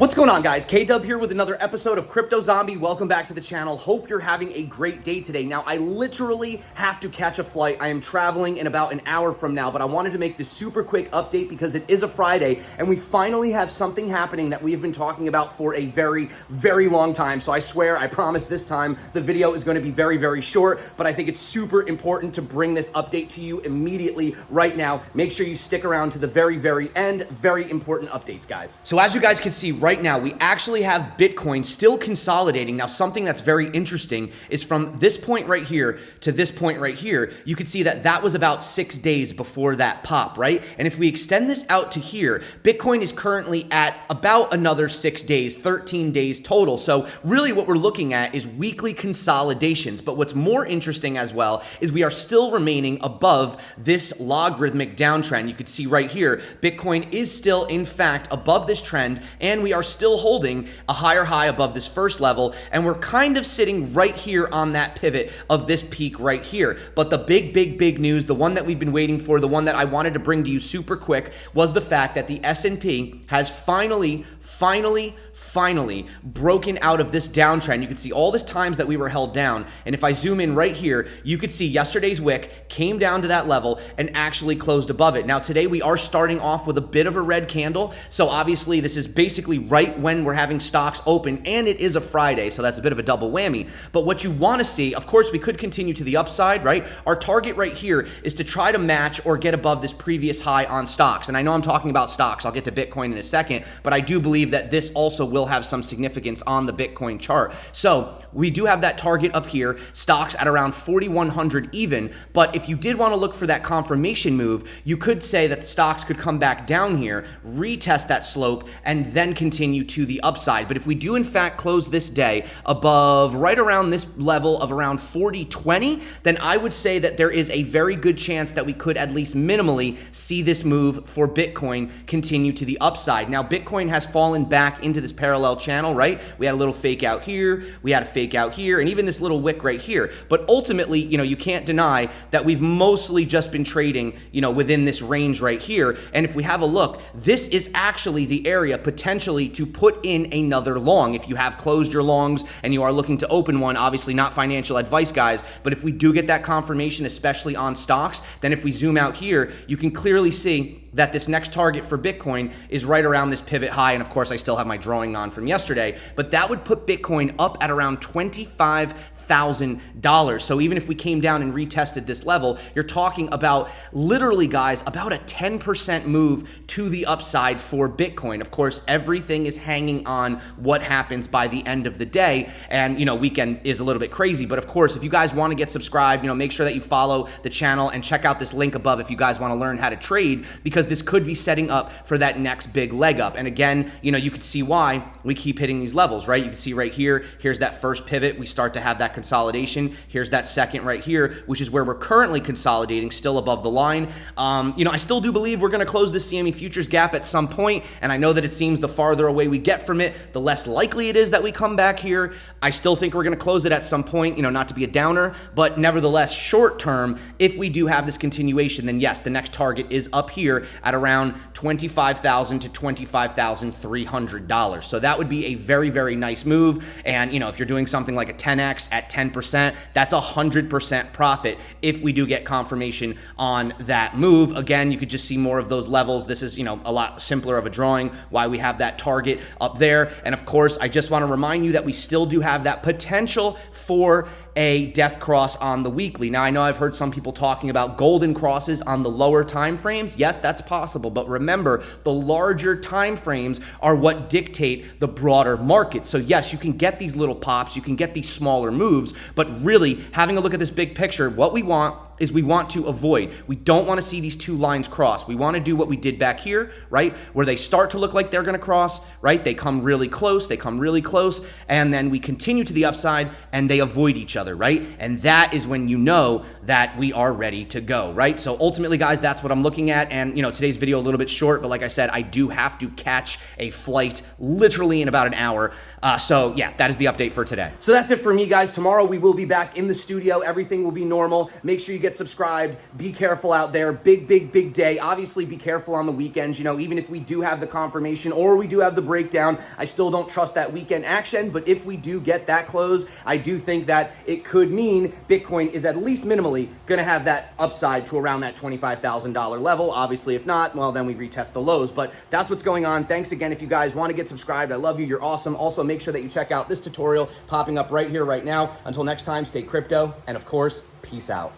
What's going on, guys? K-Dub here with another episode of Crypto Zombie. Welcome back to the channel. Hope you're having a great day today. Now, I literally have to catch a flight. I am traveling in about an hour from now, but I wanted to make this super quick update because it is a Friday, and we finally have something happening that we have been talking about for a very, very long time. So I swear, I promise this time, the video is going to be very, very short, but I think it's super important to bring this update to you immediately right now. Make sure you stick around to the very, very end. Very important updates, guys. So as you guys can see right now, we actually have Bitcoin still consolidating. Now, something that's very interesting is from this point right here to this point right here, you can see that that was about 6 days before that pop, right? And if we extend this out to here, Bitcoin is currently at about another 6 days, 13 days total. So really what we're looking at is weekly consolidations. But what's more interesting as well is we are still remaining above this logarithmic downtrend. You can see right here, Bitcoin is still in fact above this trend, and we are still holding a higher high above this first level, and we're kind of sitting right here on that pivot of this peak right here. But the big news, the one that we've been waiting for, the one that I wanted to bring to you super quick, was the fact that the S&P has finally broken out of this downtrend. You can see all this times that we were held down, and if I zoom in right here, you could see yesterday's wick came down to that level and actually closed above it. Now today we are starting off with a bit of a red candle, so obviously this is basically right when we're having stocks open, and it is a Friday, so that's a bit of a double whammy. But what you want to see, of course, we could continue to the upside, right? Our target right here is to try to match or get above this previous high on stocks, and I know I'm talking about stocks, I'll get to Bitcoin in a second, but I do believe that this also will have some significance on the Bitcoin chart. So we do have that target up here, stocks at around 4,100 even, but if you did want to look for that confirmation move, you could say that the stocks could come back down here, retest that slope, and then continue to the upside. But if we do in fact close this day above right around this level of around 40.20, then I would say that there is a very good chance that we could at least minimally see this move for Bitcoin continue to the upside. Now, Bitcoin has fallen back into this parallel channel, right? We had a little fake out here, we had a fake out here, and even this little wick right here. But ultimately, you can't deny that we've mostly just been trading, within this range right here. And if we have a look, this is actually the area potentially to put in another long. If you have closed your longs and you are looking to open one, obviously not financial advice, guys, but if we do get that confirmation, especially on stocks, then if we zoom out here, you can clearly see that this next target for Bitcoin is right around this pivot high. And of course, I still have my drawing on from yesterday, but that would put Bitcoin up at around $25,000. So even if we came down and retested this level, you're talking about literally, guys, about a 10% move to the upside for Bitcoin. Of course, everything is hanging on what happens by the end of the day. And, weekend is a little bit crazy, but of course, if you guys want to get subscribed, make sure that you follow the channel and check out this link above if you guys want to learn how to trade, because this could be setting up for that next big leg up. And again, you could see why we keep hitting these levels, right? You can see right here, here's that first pivot. We start to have that consolidation. Here's that second right here, which is where we're currently consolidating, still above the line. I still do believe we're going to close the CME futures gap at some point, and I know that it seems the farther away we get from it, the less likely it is that we come back here. I still think we're going to close it at some point, not to be a downer, but nevertheless, short term, if we do have this continuation, then yes, the next target is up here at around $25,000 to $25,300. So that would be a very, very nice move. And, if you're doing something like a 10x at 10%, that's 100% profit if we do get confirmation on that move. Again, you could just see more of those levels. This is, a lot simpler of a drawing, why we have that target up there. And of course, I just want to remind you that we still do have that potential for a death cross on the weekly. Now, I know I've heard some people talking about golden crosses on the lower time frames. Yes, that's possible, but remember, the larger time frames are what dictate the broader market. So yes, you can get these little pops, you can get these smaller moves, but really having a look at this big picture, what we want is we want to avoid. We don't want to see these two lines cross. We want to do what we did back here, right? Where they start to look like they're going to cross, right? They come really close, and then we continue to the upside and they avoid each other, right? And that is when you know that we are ready to go, right? So ultimately, guys, that's what I'm looking at. And, today's video a little bit short, but like I said, I do have to catch a flight literally in about an hour. So yeah, that is the update for today. So that's it for me, guys. Tomorrow we will be back in the studio. Everything will be normal. Make sure you get get subscribed. Be careful out there. Big day. Obviously, be careful on the weekends. You know, even if we do have the confirmation or we do have the breakdown, I still don't trust that weekend action. But if we do get that close, I do think that it could mean Bitcoin is at least minimally going to have that upside to around that $25,000 level. Obviously, if not, well, then we retest the lows. But that's what's going on. Thanks again. If you guys want to get subscribed, I love you. You're awesome. Also, make sure that you check out this tutorial popping up right here, right now. Until next time, stay crypto. And of course, peace out.